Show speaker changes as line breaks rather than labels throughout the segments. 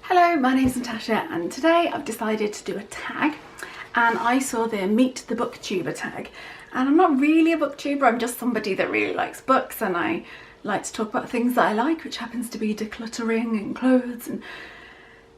Hello, my name's Natasha and today I've decided to do a tag, and I saw the Meet the BookTuber tag, and I'm not really a booktuber, I'm just somebody that really likes books and I like to talk about things that I like, which happens to be decluttering and clothes and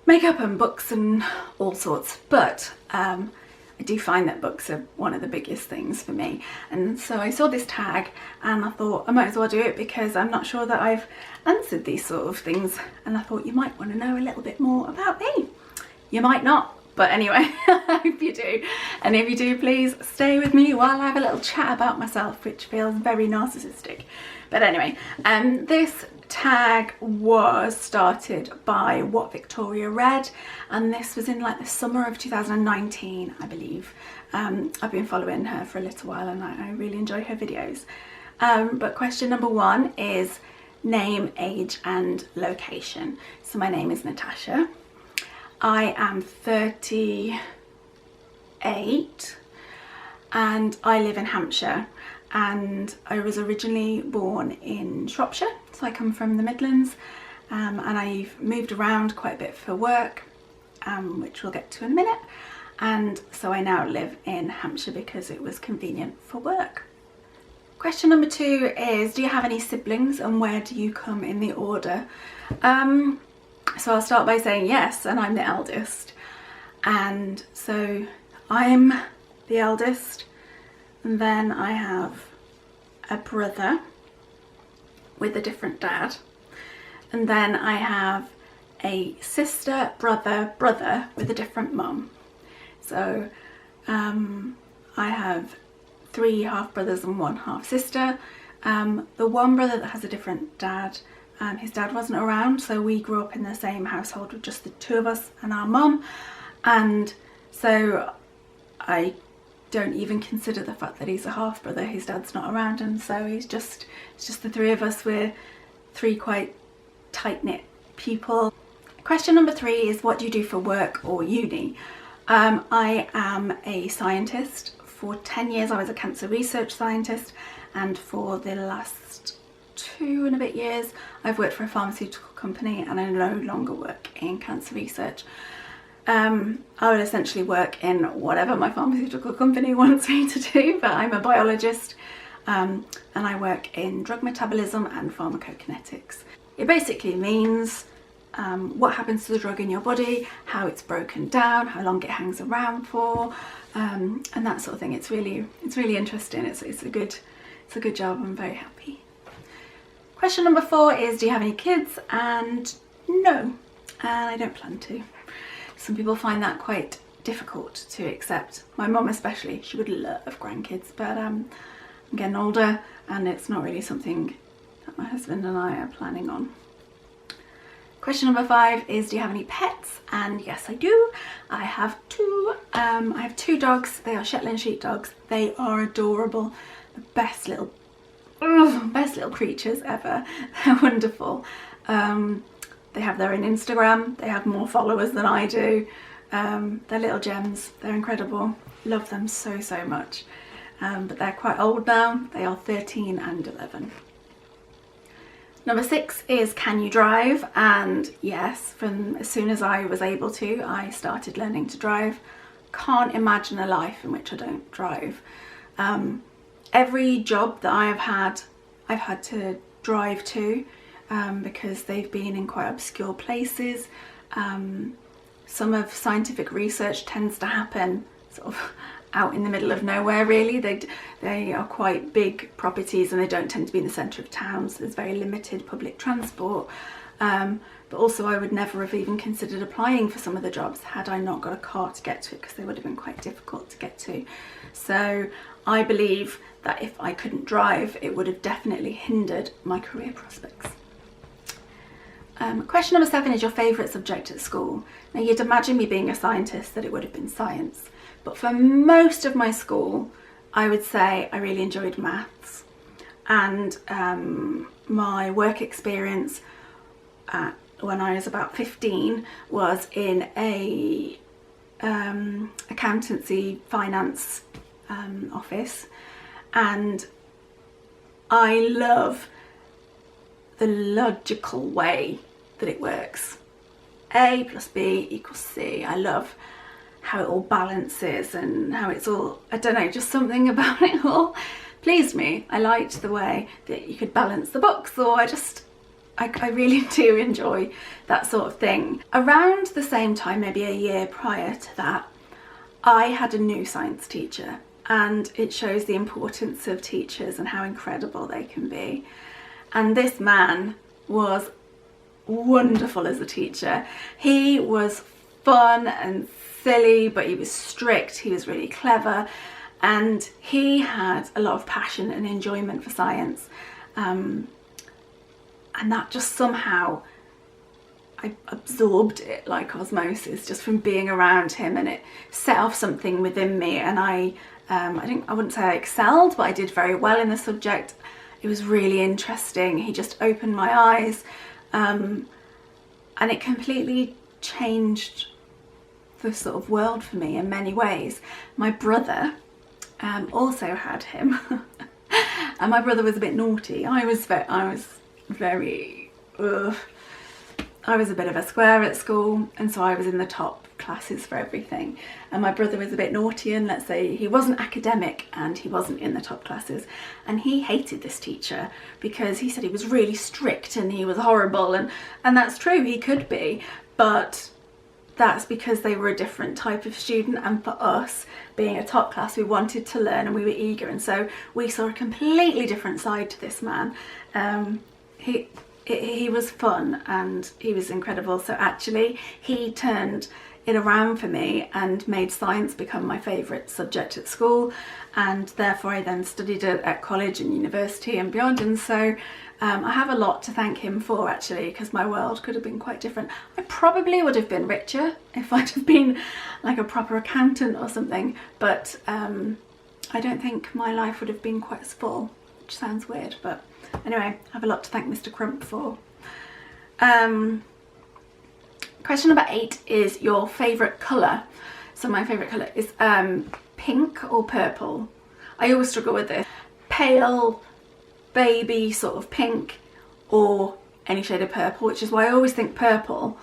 makeup and books and all sorts. But I do find that books are one of the biggest things for me, and so I saw this tag and I thought I might as well do it because I'm not sure that I've answered these sort of things, and I thought you might want to know a little bit more about me. You might not, but anyway, I hope you do, and if you do, please stay with me while I have a little chat about myself, which feels very narcissistic. But anyway, this tag was started by What Victoria Read, and this was in like the summer of 2019, I believe. I've been following her for a little while and I really enjoy her videos. But question number one is name, age and location. So my name is Natasha. I am 38 and I live in Hampshire, and I was originally born in Shropshire, so I come from the Midlands, and I've moved around quite a bit for work, which we'll get to in a minute, and so I now live in Hampshire because it was convenient for work. Question number two is, do you have any siblings and where do you come in the order? So I'll start by saying yes, and I'm the eldest, and so I'm the eldest. And then I have a brother with a different dad. And then I have a sister, brother with a different mum. So I have 3 half brothers and 1 half sister. The one brother that has a different dad, his dad wasn't around, so we grew up in the same household with just the 2 of us and our mum. And so I don't even consider the fact that he's a half brother. His dad's not around, and so it's just the 3 of us. We're 3 quite tight-knit people. Question number 3 is, what do you do for work or uni? I am a scientist. For 10 years I was a cancer research scientist, and for the last 2 and a bit years I've worked for a pharmaceutical company, and I no longer work in cancer research. I would essentially work in whatever my pharmaceutical company wants me to do, but I'm a biologist, and I work in drug metabolism and pharmacokinetics. It basically means what happens to the drug in your body, how it's broken down, how long it hangs around for, and that sort of thing. It's really interesting. It's a good job. I'm very happy. Question number 4 is, do you have any kids? And no, I don't plan to. Some people find that quite difficult to accept. My mum especially, she would love grandkids, but I'm getting older and it's not really something that my husband and I are planning on. Question number 5 is, do you have any pets? And yes, I do. I have 2. I have 2 dogs. They are Shetland sheepdogs. They are adorable. The best little creatures ever. They're wonderful. They have their own Instagram. They have more followers than I do. They're little gems. They're incredible. Love them so much. But they're quite old now. They are 13 and 11. Number 6 is, can you drive? And yes, from as soon as I was able to, I started learning to drive. Can't imagine a life in which I don't drive. Every job that I've had to drive to, because they've been in quite obscure places. Some of scientific research tends to happen sort of out in the middle of nowhere, really. They are quite big properties and they don't tend to be in the centre of towns. So there's very limited public transport. But also I would never have even considered applying for some of the jobs had I not got a car to get to it, because they would have been quite difficult to get to. So I believe that if I couldn't drive, it would have definitely hindered my career prospects. Question number 7 is, your favourite subject at school? Now, you'd imagine me being a scientist that it would have been science, but for most of my school I would say I really enjoyed maths, and my work experience when I was about 15 was in a accountancy finance office, and I love the logical way that it works. A plus B equals C. I love how it all balances and how it's all, I don't know, just something about it all pleased me. I liked the way that you could balance the books, or I really do enjoy that sort of thing. Around the same time, maybe a year prior to that, I had a new science teacher, and it shows the importance of teachers and how incredible they can be. And this man was wonderful as a teacher. He was fun and silly, but he was strict, he was really clever, and he had a lot of passion and enjoyment for science. And that just somehow, I absorbed it like osmosis just from being around him, and it set off something within me. And I wouldn't say I excelled, but I did very well in the subject. It was really interesting. He just opened my eyes, and it completely changed the sort of world for me in many ways. My brother also had him, and my brother was a bit naughty. I was a bit of a square at school, and so I was in the top classes for everything. And my brother was a bit naughty, and let's say he wasn't academic and he wasn't in the top classes. And he hated this teacher because he said he was really strict and he was horrible, and that's true, he could be, but that's because they were a different type of student. And for us, being a top class, we wanted to learn and we were eager, and so we saw a completely different side to this man. He was fun and he was incredible. So actually he turned it around for me and made science become my favourite subject at school, and therefore I then studied it at college and university and beyond. And so I have a lot to thank him for, actually, because my world could have been quite different. I probably would have been richer if I'd have been like a proper accountant or something, but I don't think my life would have been quite as full, which sounds weird, but anyway, I have a lot to thank Mr. Crump for. Question number 8 is your favourite colour. So my favourite colour is pink or purple. I always struggle with this. Pale, baby sort of pink, or any shade of purple, which is why I always think purple,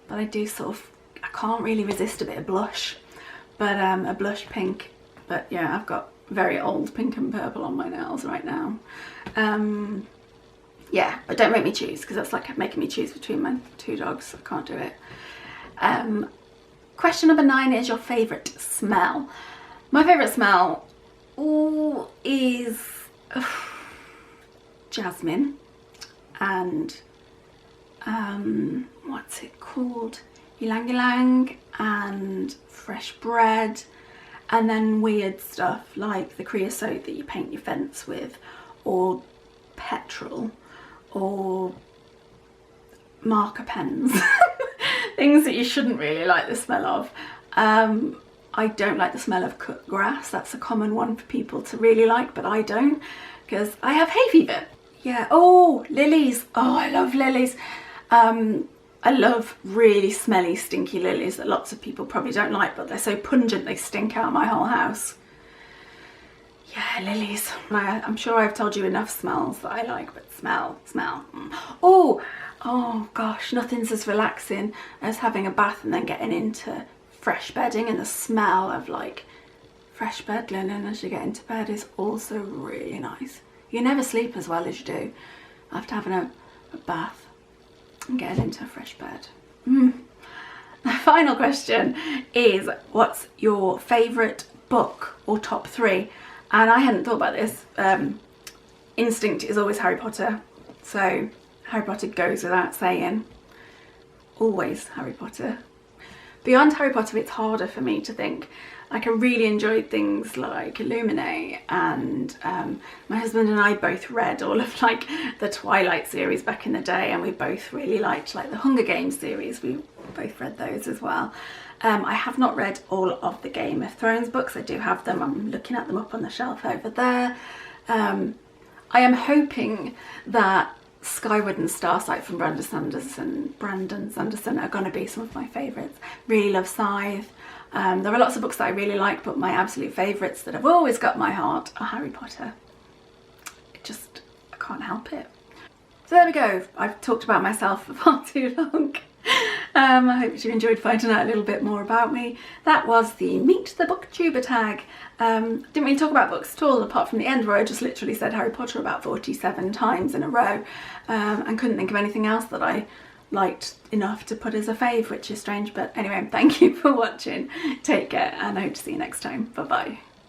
but I can't really resist a bit of blush. But a blush pink, but yeah, I've got very old pink and purple on my nails right now. Yeah, but don't make me choose, because that's like making me choose between my 2 dogs. I can't do it. Question number 9 is your favourite smell. My favourite smell is jasmine and what's it called? Ylang ylang and fresh bread, and then weird stuff like the creosote that you paint your fence with, or petrol, or marker pens. Things that you shouldn't really like the smell of. I don't like the smell of cut grass. That's a common one for people to really like, but I don't, because I have hay fever. Yeah. Oh, lilies. Oh, I love lilies. I love really smelly, stinky lilies that lots of people probably don't like, but they're so pungent they stink out my whole house. Yeah, lilies. I'm sure I've told you enough smells that I like, but smell. Oh gosh, nothing's as relaxing as having a bath and then getting into fresh bedding, and the smell of like fresh bed linen as you get into bed is also really nice. You never sleep as well as you do after having a bath and getting into a fresh bed. The final question is, what's your favourite book or top 3? And I hadn't thought about this. Instinct is always Harry Potter, so Harry Potter goes without saying. Always Harry Potter. Beyond Harry Potter, it's harder for me to think. Like, I really enjoyed things like Illuminate, and my husband and I both read all of like the Twilight series back in the day, and we both really liked like the Hunger Games series. We both read those as well. I have not read all of the Game of Thrones books. I do have them. I'm looking at them up on the shelf over there. I am hoping that Skyward and Starsight from Brandon Sanderson are going to be some of my favourites. Really love Scythe. There are lots of books that I really like, but my absolute favourites that have always got my heart are Harry Potter. I can't help it. So there we go. I've talked about myself for far too long. I hope you enjoyed finding out a little bit more about me. That was the Meet the BookTuber tag. Didn't really talk about books at all, apart from the end where I just literally said Harry Potter about 47 times in a row, and couldn't think of anything else that I liked enough to put as a fave, which is strange. But anyway, thank you for watching. Take care, and I hope to see you next time. Bye bye.